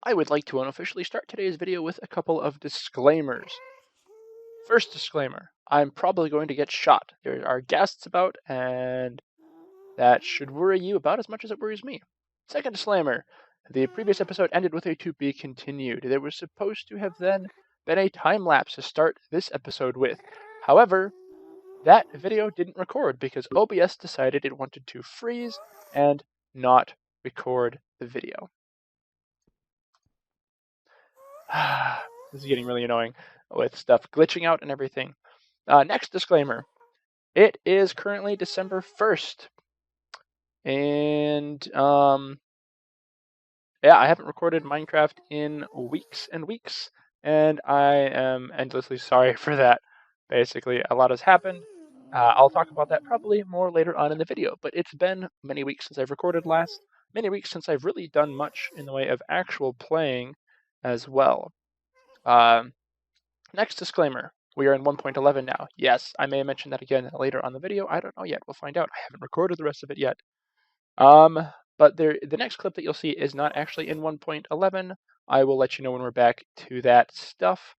I would like to unofficially start today's video with a couple of disclaimers. First disclaimer, I'm probably going to get shot. There are guests about, and that should worry you about as much as it worries me. Second disclaimer, the previous episode ended with a to be continued. There was supposed to have then been a time lapse to start this episode with. However, that video didn't record because OBS decided it wanted to freeze and not record the video. This is getting really annoying with stuff glitching out and everything. Next disclaimer. It is currently December 1st. And, yeah, I haven't recorded Minecraft in weeks and weeks. And I am endlessly sorry for that. Basically, a lot has happened. I'll talk about that probably more later on in the video. But it's been many weeks since I've recorded last. Many weeks since I've really done much in the way of actual playing as well. Next disclaimer, we are in 1.11 now. Yes, I may mention that again later on the video. I don't know yet. We'll find out. I haven't recorded the rest of it yet. But the next clip that you'll see is not actually in 1.11. I will let you know when we're back to that stuff,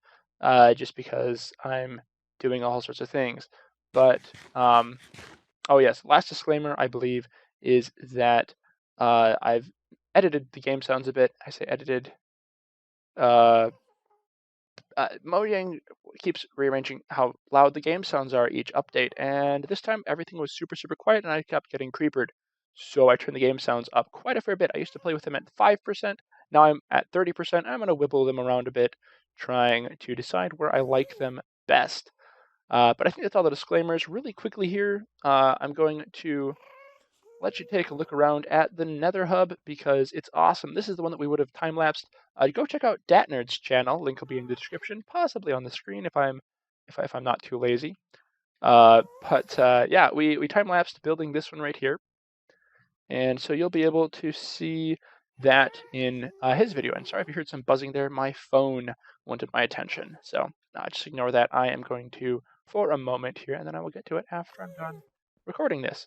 just because I'm doing all sorts of things. But, oh yes, last disclaimer, I believe, is that I've edited the game sounds a bit. I say edited. Mojang keeps rearranging how loud the game sounds are each update, and this time everything was super quiet and I kept getting creepered. So I turned the game sounds up quite a fair bit. I used to play with them at 5%, now I'm at 30%. I'm going to wibble them around a bit, trying to decide where I like them best. But I think that's all the disclaimers. Really quickly here, I'm going to let you take a look around at the Nether Hub because it's awesome. This is the one that we would have time-lapsed. Go check out DatNerd's channel. Link will be in the description, possibly on the screen if I'm not too lazy. Yeah, we time-lapsed building this one right here, and so you'll be able to see that in his video. And sorry if you heard some buzzing there. My phone wanted my attention, so just ignore that. I am going to for a moment here, and then I will get to it after I'm done recording this.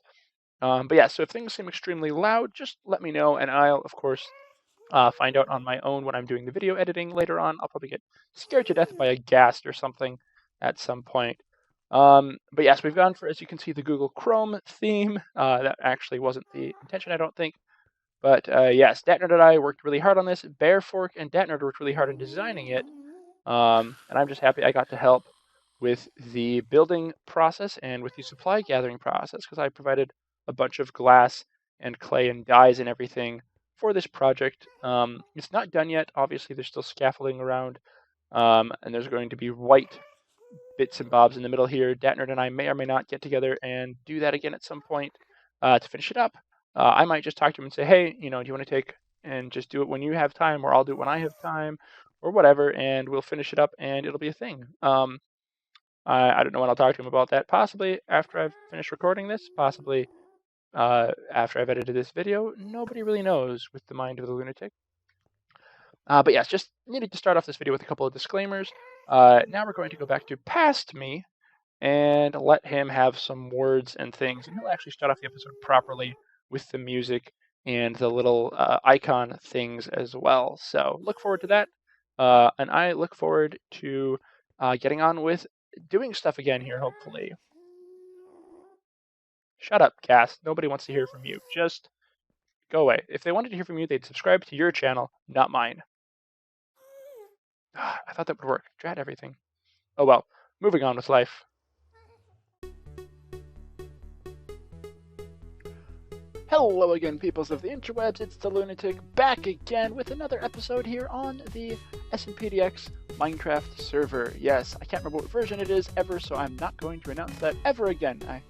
But yeah, so if things seem extremely loud, just let me know, and I'll, of course, find out on my own when I'm doing the video editing later on. I'll probably get scared to death by a ghast or something at some point. But yes, we've gone for, as you can see, the Google Chrome theme. That actually wasn't the intention, I don't think. But yes, DatNerd and I worked really hard on this. Bearfork and DatNerd worked really hard in designing it. And I'm just happy I got to help with the building process and with the supply gathering process, because I provided a bunch of glass and clay and dyes and everything for this project. It's not done yet. Obviously, there's still scaffolding around, and there's going to be white bits and bobs in the middle here. DatNerd and I may or may not get together and do that again at some point to finish it up. I might just talk to him and say, hey, do you want to take and just do it when you have time, or I'll do it when I have time, or whatever, and we'll finish it up, and it'll be a thing. I don't know when I'll talk to him about that. Possibly after I've finished recording this, possibly after I've edited this video. Nobody really knows with the mind of the lunatic. But yes, just needed to start off this video with a couple of disclaimers. Now we're going to go back to past me and let him have some words and things. And he'll actually start off the episode properly with the music and the little icon things as well. So look forward to that. And I look forward to getting on with doing stuff again here, hopefully. Shut up, cast. Nobody wants to hear from you. Just go away. If they wanted to hear from you, they'd subscribe to your channel, not mine. I thought that would work. Drat everything. Oh well. Moving on with life. Hello again, peoples of the interwebs. It's the Lunatic back again with another episode here on the SMPDX Minecraft server. Yes, I can't remember what version it is ever, so I'm not going to announce that ever again. I'm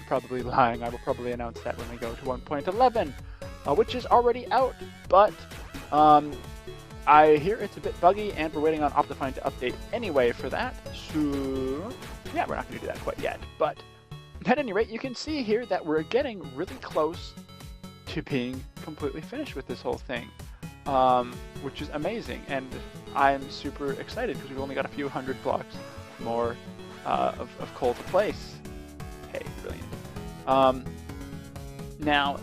probably lying. I will probably announce that when we go to 1.11, which is already out, but I hear it's a bit buggy, and we're waiting on Optifine to update anyway for that, so yeah, we're not going to do that quite yet, but at any rate, you can see here that we're getting really close to being completely finished with this whole thing, which is amazing, and I'm super excited because we've only got a few hundred blocks more of coal to place. Hey, brilliant. Now,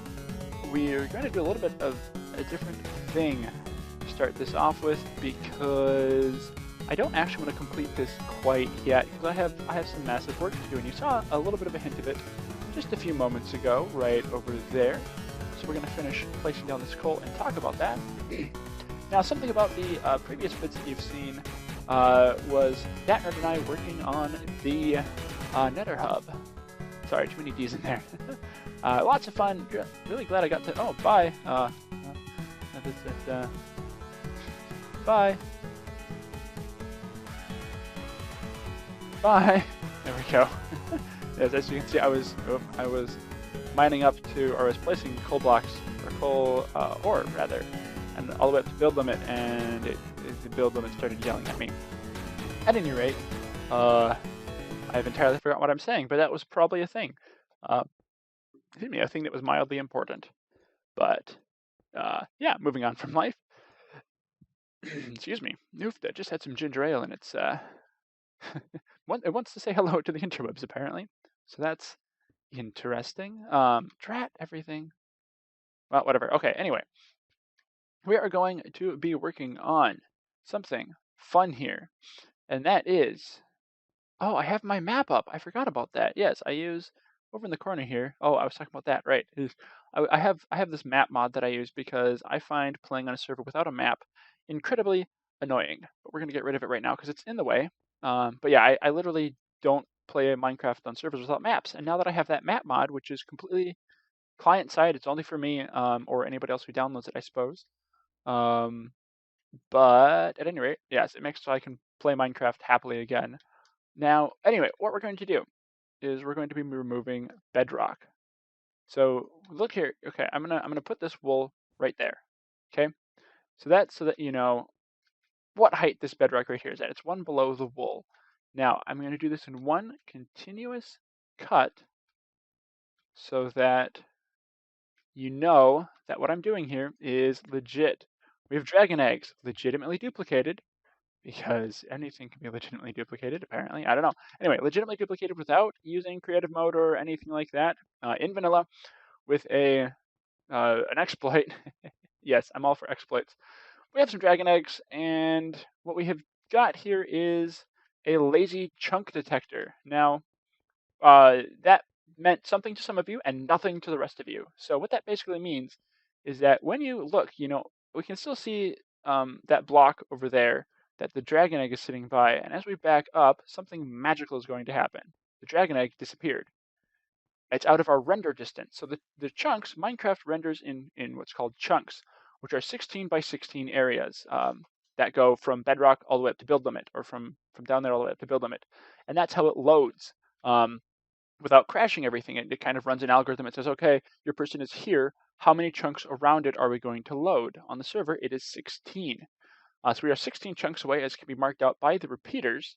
we're going to do a little bit of a different thing start this off with because I don't actually want to complete this quite yet because I have some massive work to do, and you saw a little bit of a hint of it just a few moments ago right over there. So we're going to finish placing down this coal and talk about that. Now, something about the previous vids that you've seen was DatNerd and I working on the Nether Hub. Sorry, too many D's in there. Lots of fun. Really glad I got to. Oh, bye. Bye. Bye. There we go. Yes, as you can see, I was mining up to, or I was placing coal blocks or coal ore rather, and all the way up to build limit, and the build limit started yelling at me. At any rate, I've entirely forgotten what I'm saying, but that was probably a thing. Excuse me, a thing that was mildly important. But yeah, moving on from life. Excuse me, Noof just had some ginger ale, and it's it wants to say hello to the interwebs apparently. So that's interesting. Drat everything. Well, whatever. Okay. Anyway, we are going to be working on something fun here, and that is. Oh, I have my map up. I forgot about that. Yes, I use over in the corner here. Oh, I was talking about that, right? I have this map mod that I use because I find playing on a server without a map incredibly annoying. But we're gonna get rid of it right now because it's in the way. But yeah, I literally don't play Minecraft on servers without maps. And now that I have that map mod, which is completely client side, it's only for me or anybody else who downloads it, I suppose. But at any rate, yes, it makes it so I can play Minecraft happily again. Now, anyway, what we're going to do is we're going to be removing bedrock. So look here. Okay, I'm gonna put this wool right there. Okay, so that you know what height this bedrock right here is at. It's one below the wool. Now I'm going to do this in one continuous cut so that you know that what I'm doing here is legit. We have dragon eggs, legitimately duplicated. Because anything can be legitimately duplicated, apparently. I don't know. Anyway, legitimately duplicated without using creative mode or anything like that. In vanilla, with an exploit. Yes, I'm all for exploits. We have some dragon eggs, and what we have got here is a lazy chunk detector. Now, that meant something to some of you and nothing to the rest of you. So what that basically means is that when you look, we can still see that block over there that the dragon egg is sitting by, and as we back up, something magical is going to happen. The dragon egg disappeared. It's out of our render distance. So the chunks, Minecraft renders in what's called chunks, which are 16 by 16 areas that go from bedrock all the way up to build limit, or from down there all the way up to build limit. And that's how it loads without crashing everything. It kind of runs an algorithm. It says, okay, your person is here. How many chunks around it are we going to load? On the server, it is 16. So we are 16 chunks away, as can be marked out by the repeaters.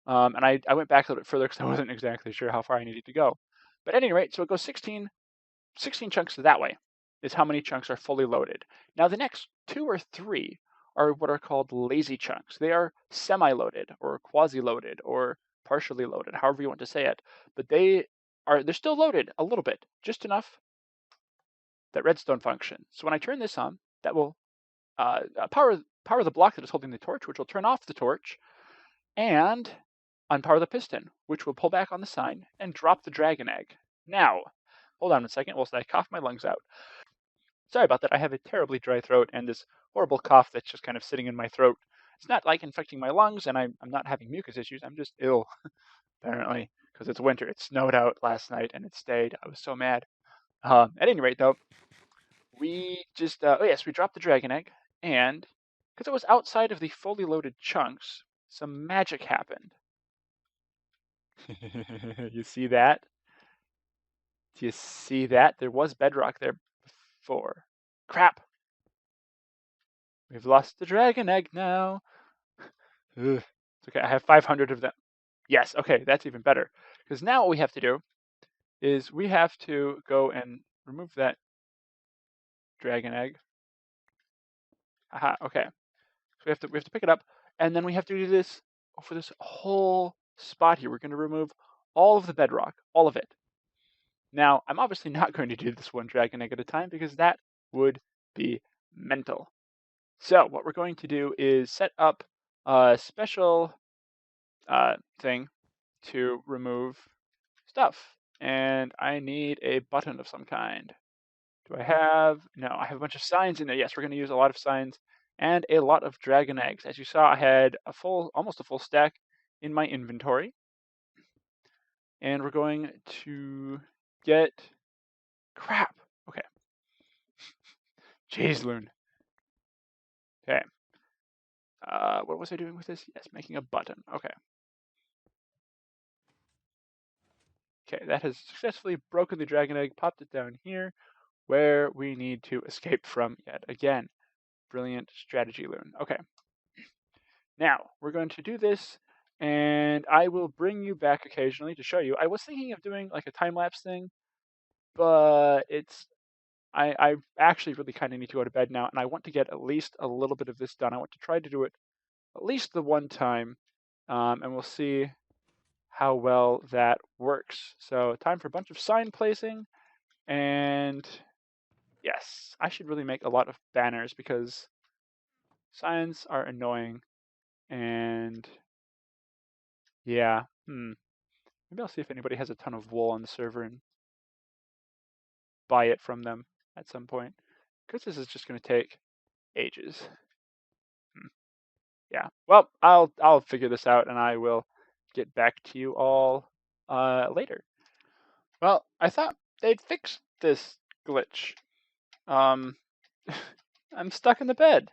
And I went back a little bit further because I wasn't exactly sure how far I needed to go. But at any rate, so it goes 16 chunks that way is how many chunks are fully loaded. Now the next 2 or 3 are what are called lazy chunks. They are semi-loaded or quasi-loaded or partially loaded, however you want to say it. But they're still loaded a little bit, just enough that redstone function. So when I turn this on, that will power the block that is holding the torch, which will turn off the torch, and unpower the piston, which will pull back on the sign and drop the dragon egg. Now, hold on a second whilst I cough my lungs out. Sorry about that. I have a terribly dry throat and this horrible cough that's just kind of sitting in my throat. It's not like infecting my lungs, and I'm not having mucus issues. I'm just ill, apparently, because it's winter. It snowed out last night, and it stayed. I was so mad. At any rate, though, we just, we dropped the dragon egg, and because it was outside of the fully loaded chunks, some magic happened. You see that? Do you see that? There was bedrock there before. Crap! We've lost the dragon egg now. Ugh. It's okay, I have 500 of them. Yes, okay, that's even better. Because now what we have to do is we have to go and remove that dragon egg. Aha, okay. So we have to pick it up, and then we have to do this for this whole spot here. We're going to remove all of the bedrock, all of it. Now, I'm obviously not going to do this one dragon egg at a time because that would be mental. So what we're going to do is set up a special thing to remove stuff. And I need a button of some kind. Do I have? No, I have a bunch of signs in there. Yes, we're going to use a lot of signs and a lot of dragon eggs. As you saw, I had almost a full stack in my inventory. And we're going to get, crap. Okay. Jeez, Loon. Okay. What was I doing with this? Yes, making a button. Okay. Okay, that has successfully broken the dragon egg, popped it down here, where we need to escape from yet again. Brilliant strategy, Loon. Okay. Now, we're going to do this, and I will bring you back occasionally to show you. I was thinking of doing like a time-lapse thing, but I actually really kind of need to go to bed now, and I want to get at least a little bit of this done. I want to try to do it at least the one time, and we'll see how well that works. So time for a bunch of sign placing, and yes, I should really make a lot of banners because signs are annoying, and yeah, maybe I'll see if anybody has a ton of wool on the server and buy it from them at some point, because this is just going to take ages. Yeah, well, I'll figure this out, and I will get back to you all later. Well, I thought they'd fix this glitch. I'm stuck in the bed.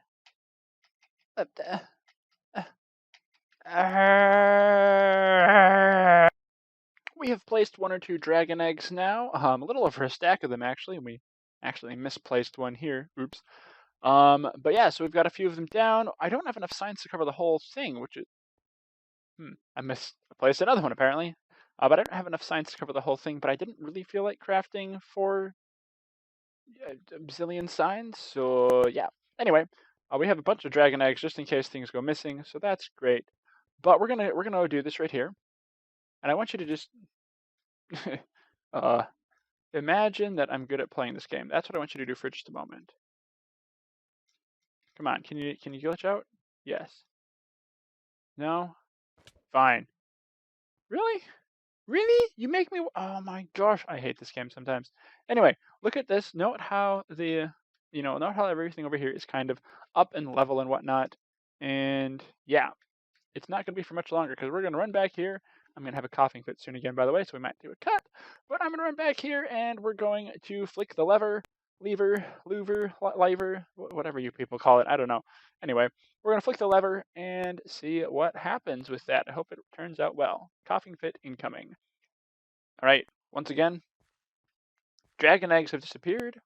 We have placed 1 or 2 dragon eggs now. A little over a stack of them, actually. We actually misplaced one here. Oops. But yeah, so we've got a few of them down. I don't have enough signs to cover the whole thing, which is... I misplaced another one, apparently. But I don't have enough signs to cover the whole thing, but I didn't really feel like crafting 4 bazillion signs, so yeah. Anyway, we have a bunch of dragon eggs just in case things go missing, so that's great. But we're gonna do this right here, and I want you to just imagine that I'm good at playing this game. That's what I want you to do for just a moment. Come on, can you glitch out? Yes. No? Fine. Really? Really? You make me... Oh my gosh, I hate this game sometimes. Anyway, look at this. Note how note how everything over here is kind of up and level and whatnot. And yeah, it's not going to be for much longer because we're going to run back here. I'm going to have a coughing fit soon again, by the way, so we might do a cut. But I'm going to run back here, and we're going to flick the lever, whatever you people call it. I don't know. Anyway, we're going to flick the lever and see what happens with that. I hope it turns out well. Coughing fit incoming. All right, once again, dragon eggs have disappeared.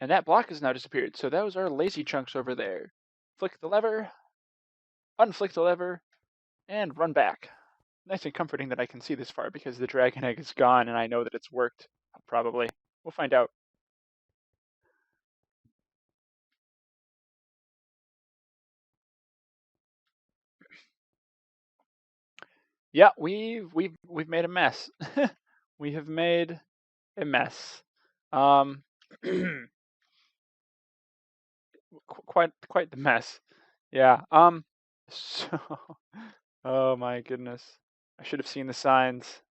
And that block has now disappeared. So those are lazy chunks over there. Flick the lever, unflick the lever, and run back. Nice and comforting that I can see this far because the dragon egg is gone and I know that it's worked, probably. We'll find out. Yeah, we've made a mess. We have made a mess. Quite the mess. Yeah. So oh my goodness. I should have seen the signs.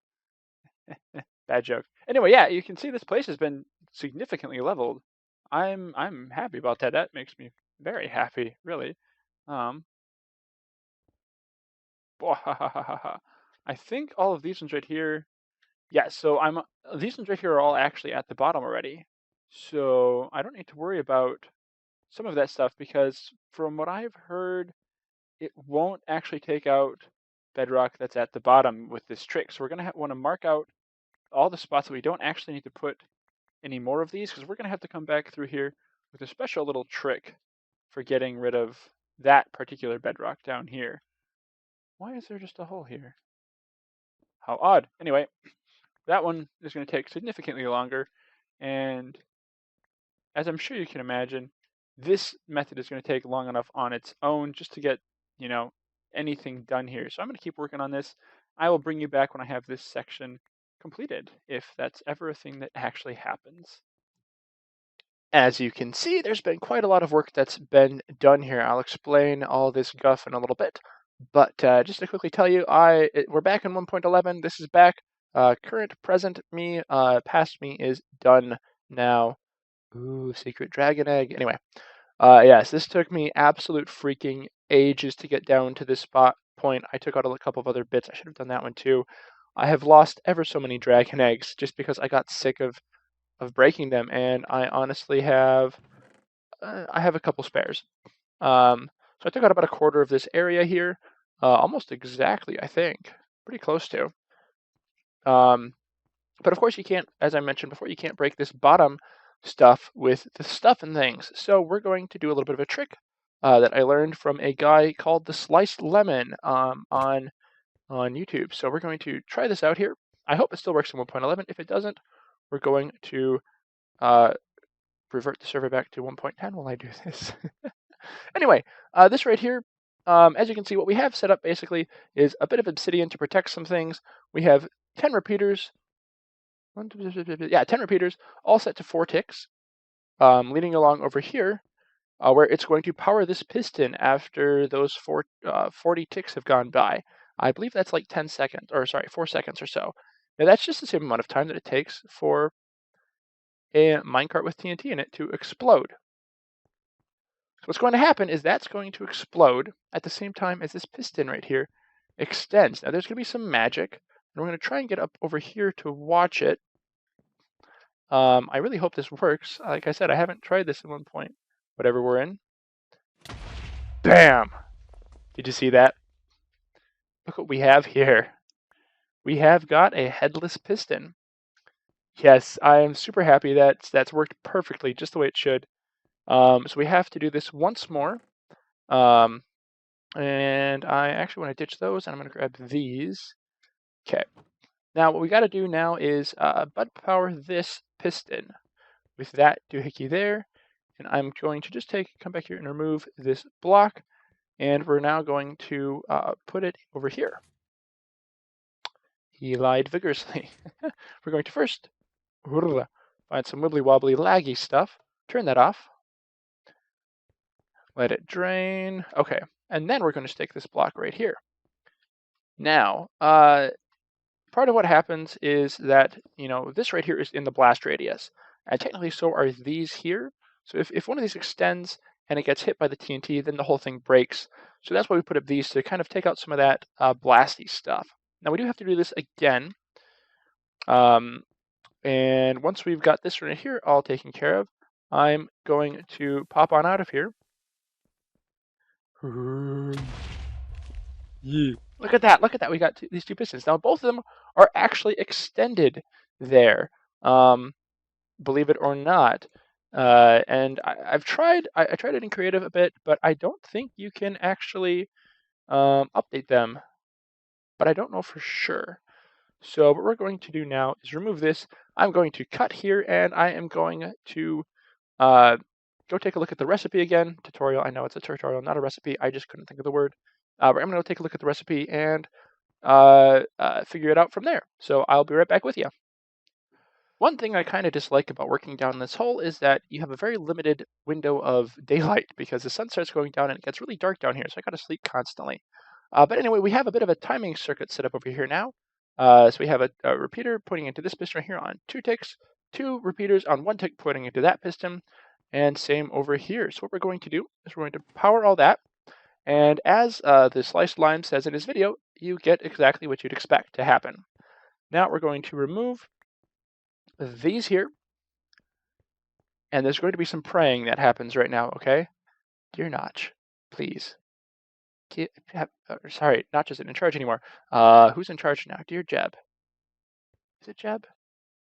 Bad joke. Anyway, yeah, you can see this place has been significantly leveled. I'm happy about that. That makes me very happy, really. I think all of these ones right here. Yeah, so these ones right here are all actually at the bottom already. So I don't need to worry about some of that stuff because from what I've heard, it won't actually take out bedrock that's at the bottom with this trick. So we're gonna want to mark out all the spots that we don't actually need to put any more of these because we're going to have to come back through here with a special little trick for getting rid of that particular bedrock down here. Why is there just a hole here? How odd. Anyway, that one is going to take significantly longer, and as I'm sure you can imagine, this method is going to take long enough on its own just to get, anything done here. So I'm going to keep working on this. I will bring you back when I have this section completed, if that's ever a thing that actually happens. As you can see, there's been quite a lot of work that's been done here. I'll explain all this guff in a little bit, but just to quickly tell you, we're back in 1.11. This is back. Current, present me, past me is done now. Ooh, secret dragon egg. Anyway, yes, this took me absolute freaking ages to get down to this point. I took out a couple of other bits. I should have done that one too. I have lost ever so many dragon eggs just because I got sick of breaking them, and I honestly have I have a couple spares. So I took out about a quarter of this area here, almost exactly, I think, pretty close to. But of course you can't, as I mentioned before, you can't break this bottom stuff with the stuff and things. So we're going to do a little bit of a trick that I learned from a guy called the Sliced Lemon on YouTube. So we're going to try this out here. I hope it still works in 1.11. If it doesn't, we're going to revert the server back to 1.10 while I do this. Anyway, this right here, as you can see, what we have set up basically is a bit of obsidian to protect some things. We have 10 repeaters. 10 repeaters, all set to 4 ticks, leading along over here, where it's going to power this piston after those 40 ticks have gone by. I believe that's like 10 seconds, or sorry, 4 seconds or so. Now that's just the same amount of time that it takes for a minecart with TNT in it to explode. So what's going to happen is that's going to explode at the same time as this piston right here extends. Now there's going to be some magic, and we're going to try and get up over here to watch it. I really hope this works. Like I said, I haven't tried this at one point. Whatever we're in. Bam! Did you see that? Look what we have here. We have got a headless piston. Yes, I am super happy that that's worked perfectly, just the way it should. So we have to do this once more. And I actually want to ditch those, and I'm going to grab these. Okay. Now what we got to do now is bud power this piston with that doohickey there. And I'm going to just come back here and remove this block. And we're now going to put it over here. He lied vigorously. We're going to first find some wibbly wobbly laggy stuff. Turn that off. Let it drain. Okay. And then we're going to stick this block right here. Now, part of what happens is that, this right here is in the blast radius. And technically so are these here. So if one of these extends and it gets hit by the TNT, then the whole thing breaks. So that's why we put up these to kind of take out some of that blasty stuff. Now we do have to do this again. And once we've got this right here all taken care of, I'm going to pop on out of here. Yeah. Look at that, we got these 2 pistons. Now both of them are actually extended there, believe it or not. And I tried it in creative a bit, but I don't think you can actually update them, but I don't know for sure. So what we're going to do now is remove this. I'm going to cut here, and I am going to go take a look at the recipe again. Tutorial, I know it's a tutorial, not a recipe. I just couldn't think of the word. But I'm going to go take a look at the recipe and figure it out from there. So I'll be right back with you. One thing I kind of dislike about working down this hole is that you have a very limited window of daylight because the sun starts going down and it gets really dark down here, so I got to sleep constantly. But anyway, we have a bit of a timing circuit set up over here now. So we have a repeater pointing into this piston right here on 2 ticks, 2 repeaters on 1 tick pointing into that piston, and same over here. So what we're going to do is we're going to power all that, and as the Sliced Lime says in his video, you get exactly what you'd expect to happen. Now we're going to remove these here, and there's going to be some praying that happens right now, okay? Dear Notch, please. Sorry, Notch isn't in charge anymore. Who's in charge now? Dear Jeb. Is it Jeb?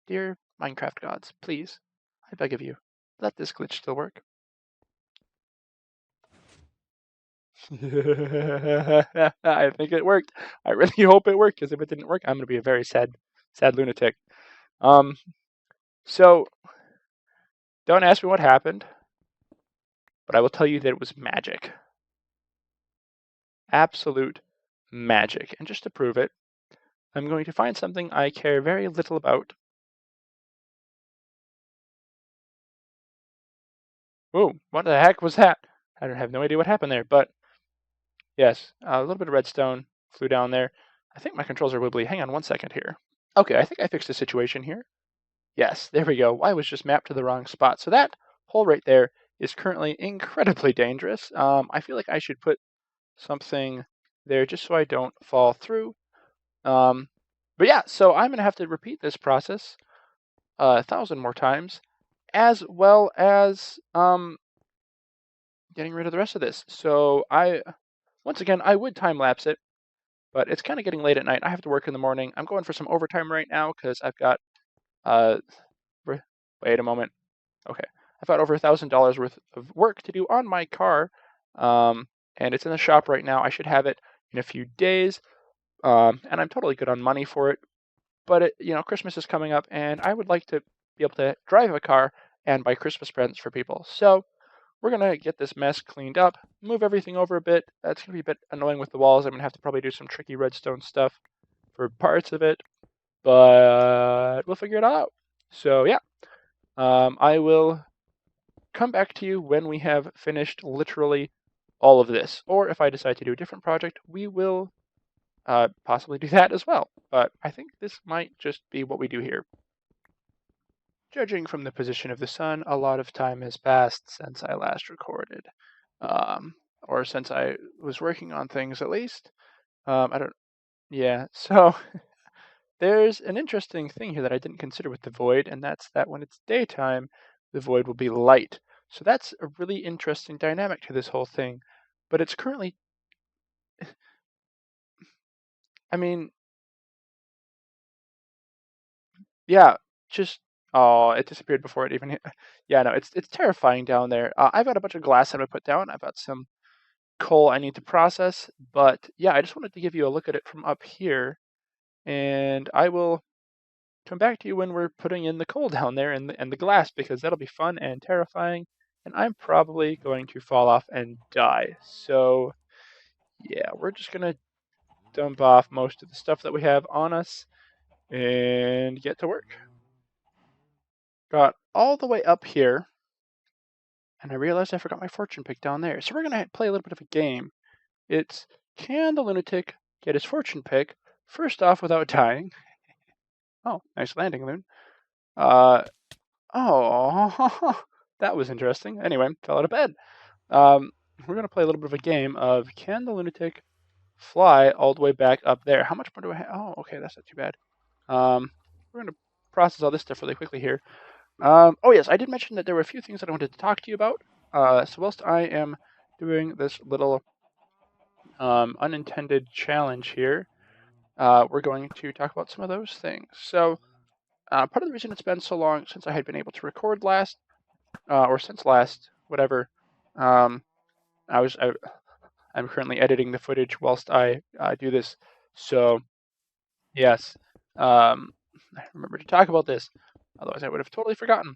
Dear Minecraft gods, please, I beg of you, let this glitch still work. I think it worked. I really hope it worked, because if it didn't work, I'm going to be a very sad lunatic. So, don't ask me what happened, but I will tell you that it was magic. Absolute magic. And just to prove it, I'm going to find something I care very little about. Ooh, what the heck was that? I have no idea what happened there, but yes, a little bit of redstone flew down there. I think my controls are wibbly. Hang on one second here. Okay, I think I fixed the situation here. Yes, there we go. I was just mapped to the wrong spot. So that hole right there is currently incredibly dangerous. I feel like I should put something there just so I don't fall through. But yeah, so I'm going to have to repeat this process 1,000 more times, as well as getting rid of the rest of this. So once again, I would time lapse it, but it's kind of getting late at night. I have to work in the morning. I'm going for some overtime right now because I've got, uh, wait a moment. Okay, I've got over $1,000 worth of work to do on my car, and it's in the shop right now. I should have it in a few days, and I'm totally good on money for it. But Christmas is coming up, and I would like to be able to drive a car and buy Christmas presents for people. So we're gonna get this mess cleaned up, move everything over a bit. That's gonna be a bit annoying with the walls. I'm gonna have to probably do some tricky redstone stuff for parts of it, but we'll figure it out. So yeah, I will come back to you when we have finished literally all of this. Or if I decide to do a different project, we will possibly do that as well. But I think this might just be what we do here. Judging from the position of the sun, a lot of time has passed since I last recorded. Or since I was working on things at least. Yeah, so there's an interesting thing here that I didn't consider with the void, and that's that when it's daytime, the void will be light. So that's a really interesting dynamic to this whole thing. But it's currently, I mean, yeah, just, oh, it disappeared before it even hit. Yeah, no, it's terrifying down there. I've got a bunch of glass I'm gonna put down. I've got some coal I need to process, but yeah, I just wanted to give you a look at it from up here, and I will come back to you when we're putting in the coal down there and the glass, because that'll be fun and terrifying, and I'm probably going to fall off and die. So yeah, we're just gonna dump off most of the stuff that we have on us and get to work. Got all the way up here, and I realized I forgot my fortune pick down there. So we're gonna play a little bit of a game. It's, can the lunatic get his fortune pick first off without dying? Oh, nice landing, Loon. Oh, that was interesting. Anyway, fell out of bed. We're going to play a little bit of a game of, can the lunatic fly all the way back up there? How much more do I have? Oh, okay, that's not too bad. We're going to process all this stuff really quickly here. Oh, yes, I did mention that there were a few things that I wanted to talk to you about. So whilst I am doing this little unintended challenge here, we're going to talk about some of those things. So part of the reason it's been so long since I had been able to record last, or since last, whatever, I'm currently editing the footage whilst I do this. So yes, I remember to talk about this. Otherwise, I would have totally forgotten.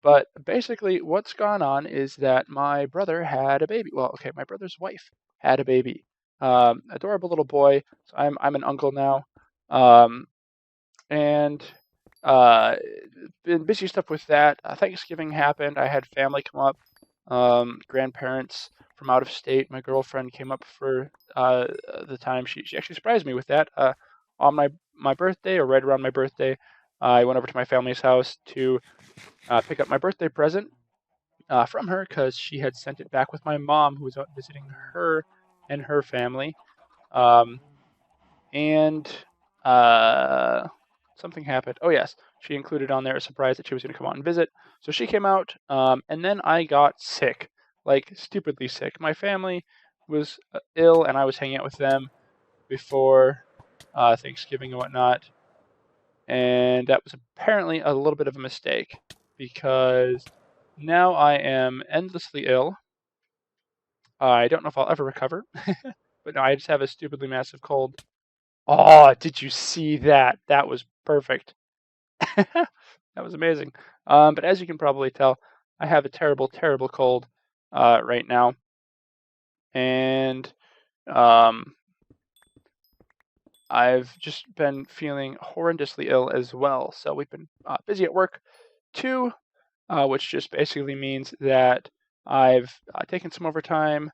But basically, what's gone on is that my brother had a baby. Well, okay, my brother's wife had a baby. Adorable little boy. So I'm an uncle now. And been busy stuff with that. Thanksgiving happened. I had family come up, grandparents from out of state. My girlfriend came up for the time. She actually surprised me with that. On my birthday, or right around my birthday, I went over to my family's house to pick up my birthday present from her, because she had sent it back with my mom, who was out visiting her and her family. And something happened. Oh yes, she included on there a surprise that she was going to come out and visit. So she came out, and then I got sick, like stupidly sick. My family was ill, and I was hanging out with them before Thanksgiving and whatnot. And that was apparently a little bit of a mistake, because now I am endlessly ill. I don't know if I'll ever recover, but no, I just have a stupidly massive cold. Oh, did you see that? That was perfect. That was amazing. But as you can probably tell, I have a terrible, terrible cold right now. And I've just been feeling horrendously ill as well. So we've been busy at work too, which just basically means that I've taken some overtime,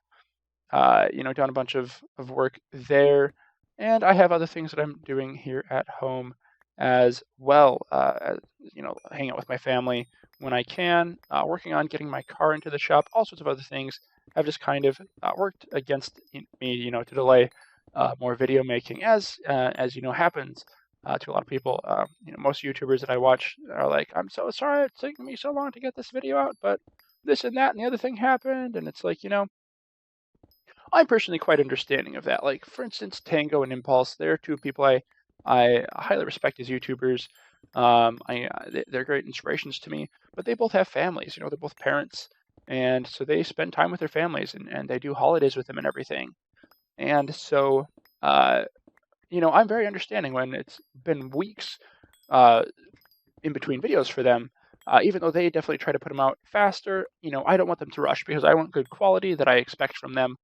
done a bunch of work there, and I have other things that I'm doing here at home as well. Hang out with my family when I can, working on getting my car into the shop, all sorts of other things have just kind of worked against me, to delay more video making, as happens to a lot of people. Most YouTubers that I watch are like, "I'm so sorry it's taking me so long to get this video out, but this and that and the other thing happened," and it's like, I'm personally quite understanding of that. Like, for instance, Tango and Impulse, they're two people I highly respect as YouTubers. They're great inspirations to me, but they both have families. They're both parents, and so they spend time with their families, and they do holidays with them and everything. And so, I'm very understanding when it's been weeks in between videos for them. Even though they definitely try to put them out faster, I don't want them to rush because I want good quality that I expect from them.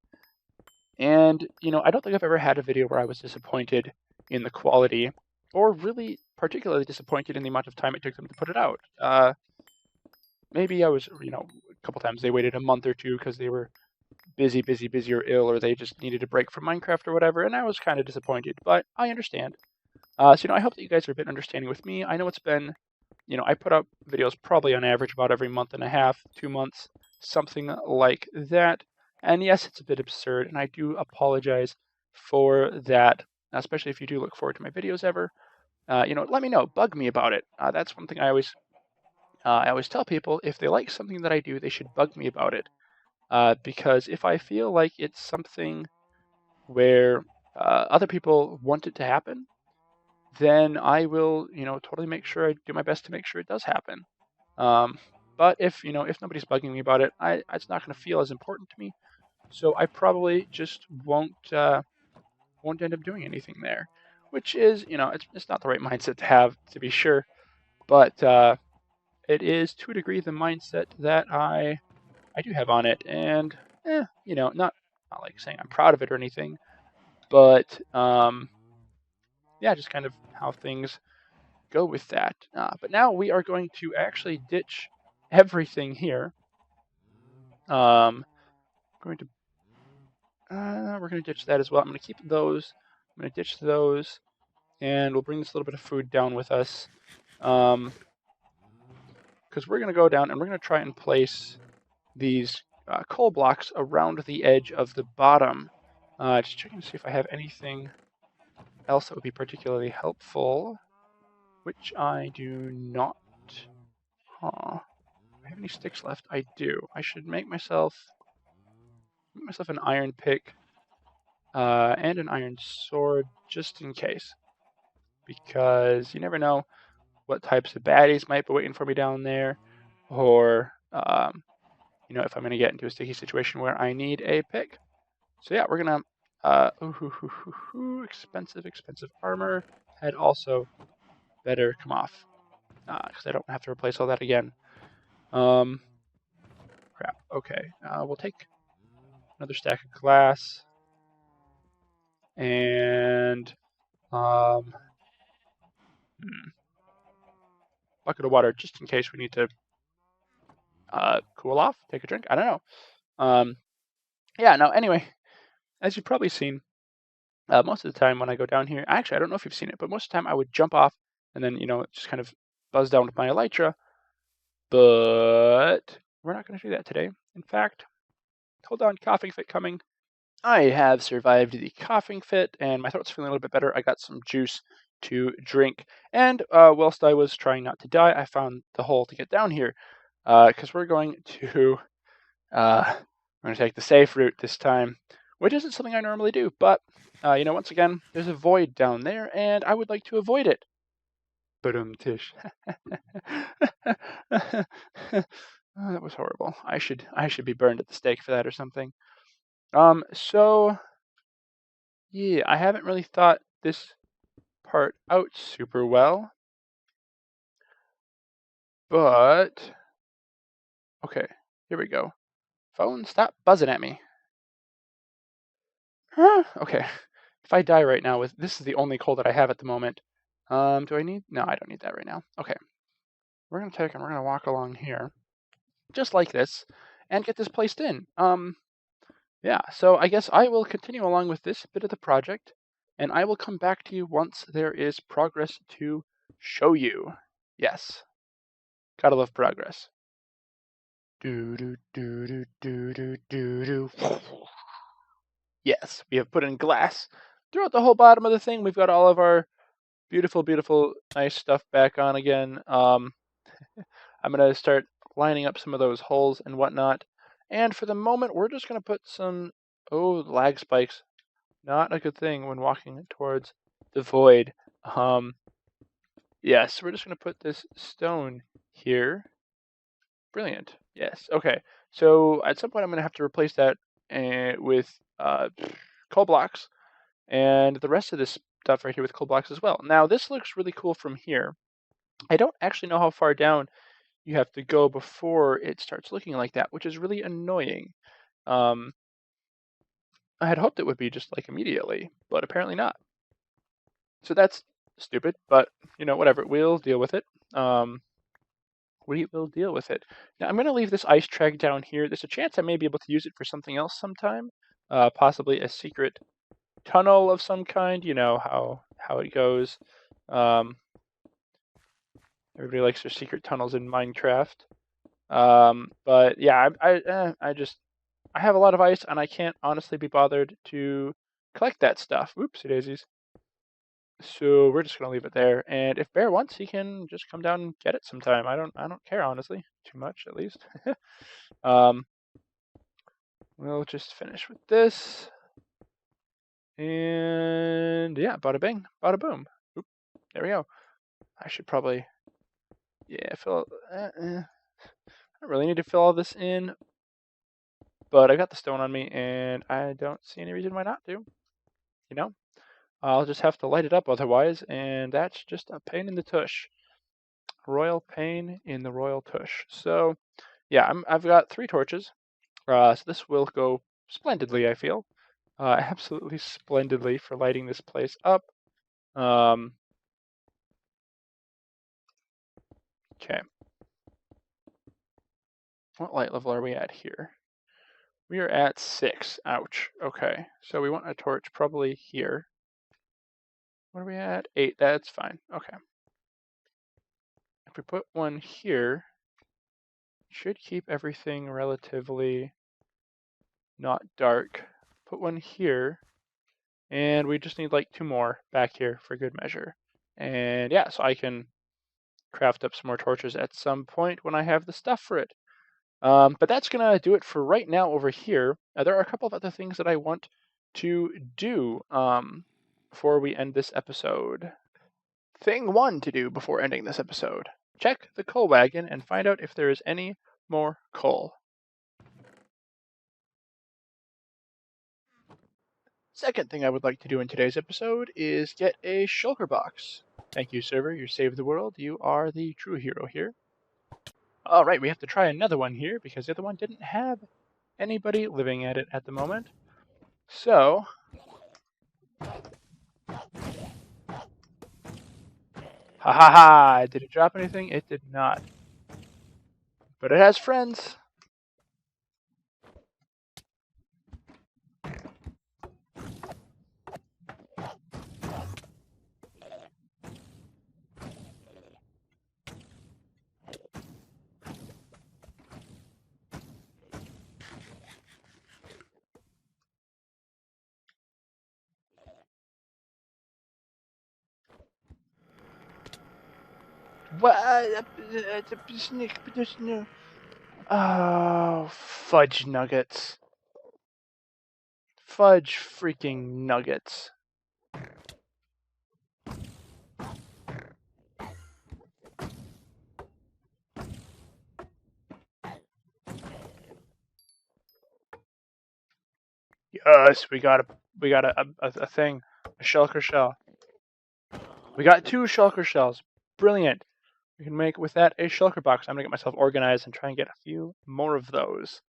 And, I don't think I've ever had a video where I was disappointed in the quality or really particularly disappointed in the amount of time it took them to put it out. Maybe I was, a couple times they waited a month or two because they were busy or ill, or they just needed a break from Minecraft or whatever, and I was kind of disappointed, but I understand. I hope that you guys are a bit understanding with me. I know it's been, I put up videos probably on average about every month and a half, 2 months, something like that. And yes, it's a bit absurd, and I do apologize for that, especially if you do look forward to my videos ever. Let me know, bug me about it. That's one thing I always tell people, if they like something that I do, they should bug me about it. Because if I feel like it's something where other people want it to happen, then I will, totally make sure I do my best to make sure it does happen. But if nobody's bugging me about it, it's not going to feel as important to me. So I probably just won't end up doing anything there, which is, it's not the right mindset to have, to be sure, but it is to a degree the mindset that I do have on it, and not like saying I'm proud of it or anything, but yeah, just kind of how things go with that. But now we are going to actually ditch everything here. Going to we're going to ditch that as well. I'm going to keep those. I'm going to ditch those, and we'll bring this little bit of food down with us, because we're going to go down and we're going to try and place these coal blocks around the edge of the bottom. Just checking to see if I have anything else that would be particularly helpful, which I do not. Huh. Do I have any sticks left? I do. I should make myself an iron pick and an iron sword just in case, because you never know what types of baddies might be waiting for me down there, or if I'm going to get into a sticky situation where I need a pick. So yeah, we're gonna expensive armor. Head also better come off, because I don't have to replace all that again. Crap. Okay, we'll take another stack of glass and bucket of water just in case we need to cool off, take a drink. I don't know. Yeah. No. Anyway, as you've probably seen, most of the time when I go down here, actually I don't know if you've seen it, but most of the time I would jump off and then just kind of buzz down with my elytra. But we're not going to do that today. In fact, hold on, coughing fit coming. I have survived the coughing fit, and my throat's feeling a little bit better. I got some juice to drink, and whilst I was trying not to die, I found the hole to get down here, because we're going to take the safe route this time, which isn't something I normally do. But once again, there's a void down there, and I would like to avoid it. Tish. Oh, that was horrible. I should be burned at the stake for that or something. So yeah, I haven't really thought this part out super well, but okay, here we go. Phone, stop buzzing at me. Okay, if I die right now with this is the only coal that I have at the moment. Do I need? No, I don't need that right now. Okay, we're gonna walk along here, just like this, and get this placed in. Yeah, so I guess I will continue along with this bit of the project, and I will come back to you once there is progress to show you. Yes, gotta love progress. Do do do do do do do do. Yes, we have put in glass throughout the whole bottom of the thing. We've got all of our beautiful, beautiful, nice stuff back on again. I'm gonna start lining up some of those holes and whatnot. And for the moment, we're just gonna put some lag spikes. Not a good thing when walking towards the void. Yes, we're just gonna put this stone here. Brilliant. Yes. Okay. So at some point, I'm gonna have to replace that with coal blocks, and the rest of this stuff right here with coal blocks as well. Now this looks really cool from here. I don't actually know how far down you have to go before it starts looking like that, which is really annoying. I had hoped it would be just like immediately, but apparently not. So that's stupid, but whatever. We'll deal with it. We will deal with it. Now I'm going to leave this ice track down here. There's a chance I may be able to use it for something else sometime, possibly a secret tunnel of some kind. You know how it goes. Everybody likes their secret tunnels in Minecraft. But yeah, I have a lot of ice, and I can't honestly be bothered to collect that stuff. Oopsie daisies. So we're just gonna leave it there. And if Bear wants, he can just come down and get it sometime. I don't care, honestly, too much at least. We'll just finish with this. And yeah, bada bing, bada boom. Oop, there we go. I should probably, yeah, fill. I don't really need to fill all this in, but I got the stone on me, and I don't see any reason why not to. I'll just have to light it up otherwise, and that's just a pain in the tush. Royal pain in the royal tush. So yeah, I've got 3 torches. So this will go splendidly, I feel. Absolutely splendidly for lighting this place up. Okay. What light level are we at here? We are at 6. Ouch. Okay. So we want a torch probably here. What are we at? 8. That's fine. Okay. If we put one here, it should keep everything relatively not dark. Put one here, and we just need like 2 more back here for good measure. And yeah, so I can craft up some more torches at some point when I have the stuff for it. But that's gonna do it for right now over here. There are a couple of other things that I want to do before we end this episode. Thing 1 to do before ending this episode. Check the coal wagon and find out if there is any more coal. Second thing I would like to do in today's episode is get a shulker box. Thank you, server. You saved the world. You are the true hero here. All right, we have to try another one here because the other one didn't have anybody living at it at the moment. So, ha ha ha! Did it drop anything? It did not. But it has friends. Oh, fudge nuggets. Fudge freaking nuggets. Yes, we got a thing, a shulker shell. We got 2 shulker shells. Brilliant. We can make with that a shulker box. I'm gonna get myself organized and try and get a few more of those.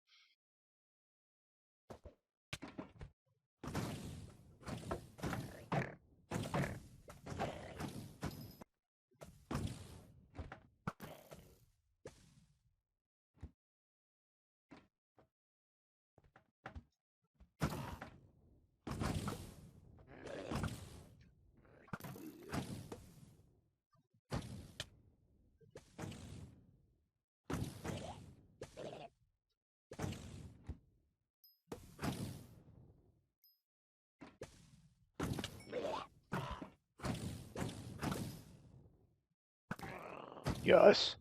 Yes.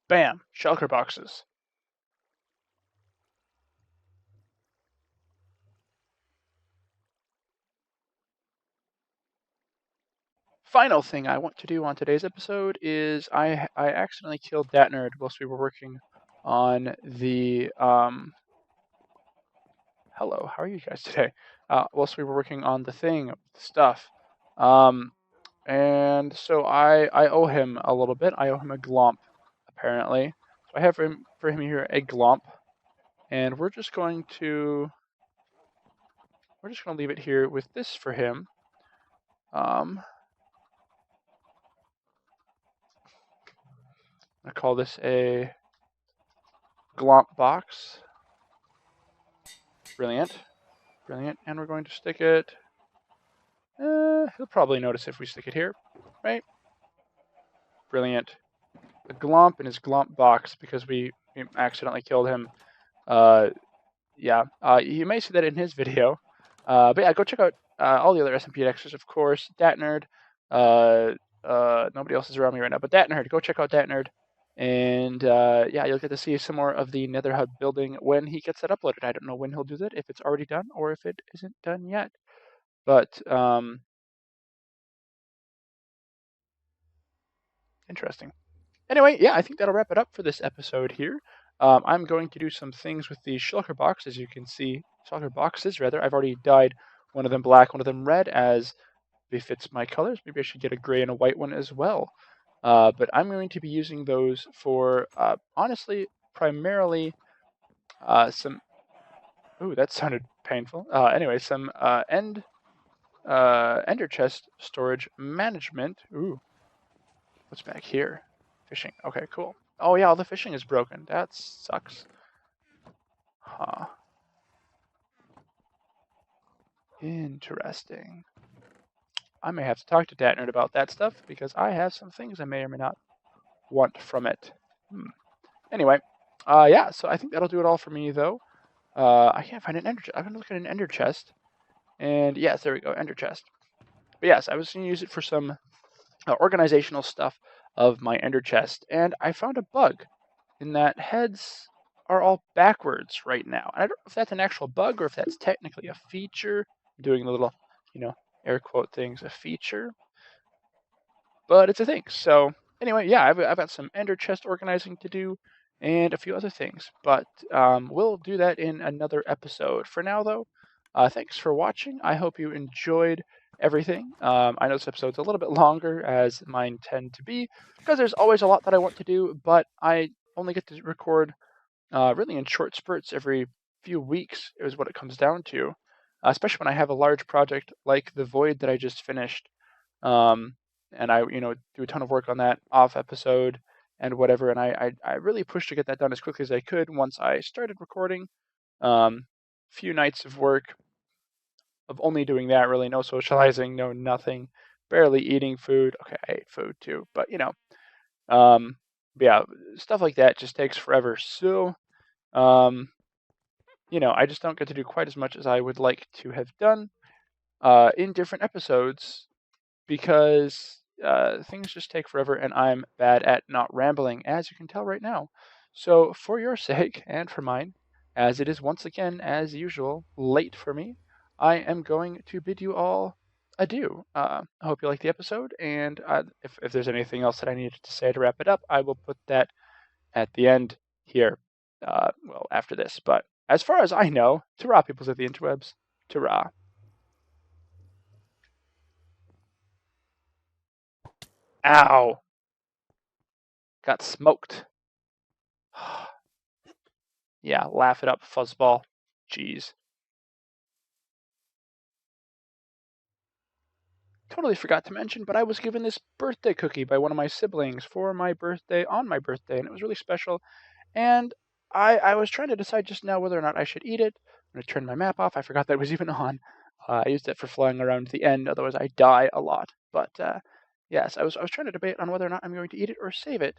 Bam! Shulker boxes. Final thing I want to do on today's episode is I accidentally killed DatNerd whilst we were working on the hello, how are you guys today? Whilst we were working on the thing stuff, and so I owe him a little bit. I owe him a glomp, apparently. So I have for him here a glomp, and we're just going to leave it here with this for him. I call this a glomp box. Brilliant. Brilliant. And we're going to stick it. He'll probably notice if we stick it here, right? Brilliant. A glomp in his glomp box because we accidentally killed him. Yeah. You may see that in his video. But yeah, go check out all the other SMPDXers, of course. DatNerd. Nobody else is around me right now, but DatNerd. Go check out DatNerd. And yeah, you'll get to see some more of the Nether Hub building when he gets that uploaded. I don't know when he'll do that, if it's already done or if it isn't done yet. But interesting. Anyway, yeah, I think that'll wrap it up for this episode here. I'm going to do some things with the shulker box, as you can see. Shulker boxes, rather. I've already dyed one of them black, one of them red, as befits my colors. Maybe I should get a gray and a white one as well. But I'm going to be using those for, honestly, primarily some... Ooh, that sounded painful. Anyway, some ender chest storage management. Ooh, what's back here? Fishing. Okay, cool. Oh yeah, all the fishing is broken. That sucks. Huh. Interesting. I may have to talk to DatNerd about that stuff because I have some things I may or may not want from it. Anyway, yeah, so I think that'll do it all for me though. I can't find an ender chest. I'm gonna look at an ender chest. And yes, there we go, ender chest. But yes, I was gonna use it for some organizational stuff of my ender chest, and I found a bug in that heads are all backwards right now. And I don't know if that's an actual bug or if that's technically a feature. I'm doing the little, air quote things, a feature. But it's a thing. So anyway, yeah, I've got some ender chest organizing to do and a few other things. But we'll do that in another episode. For now, though, thanks for watching. I hope you enjoyed. everything. I know this episode's a little bit longer, as mine tend to be, because there's always a lot that I want to do, but I only get to record really in short spurts every few weeks is what it comes down to, especially when I have a large project like the Void that I just finished. And I, do a ton of work on that off episode and whatever. And I really pushed to get that done as quickly as I could once I started recording. Few nights of work of only doing that, really no socializing, no nothing, barely eating food. Okay, I ate food too, but yeah, stuff like that just takes forever. So, I just don't get to do quite as much as I would like to have done in different episodes because things just take forever, and I'm bad at not rambling, as you can tell right now. So, for your sake and for mine, as it is once again, as usual, late for me, I am going to bid you all adieu. I hope you like the episode, and if there's anything else that I needed to say to wrap it up, I will put that at the end here, after this. But as far as I know, ta-ra, peoples of the interwebs, ta-ra. Ow! Got smoked. Yeah, laugh it up, fuzzball. Jeez. Totally forgot to mention, but I was given this birthday cookie by one of my siblings for my birthday, on my birthday, and it was really special. And I was trying to decide just now whether or not I should eat it. I'm going to turn my map off. I forgot that it was even on. I used it for flying around the end, otherwise I die a lot. But yes, I was trying to debate on whether or not I'm going to eat it or save it.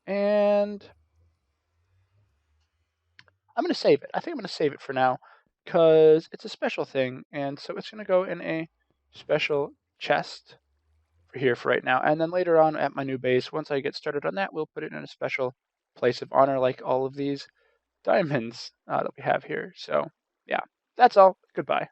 And I'm going to save it. I think I'm going to save it for now because it's a special thing. And so it's going to go in a special chest for here for right now. And then later on at my new base, once I get started on that, we'll put it in a special place of honor like all of these diamonds that we have here. So, yeah, that's all. Goodbye.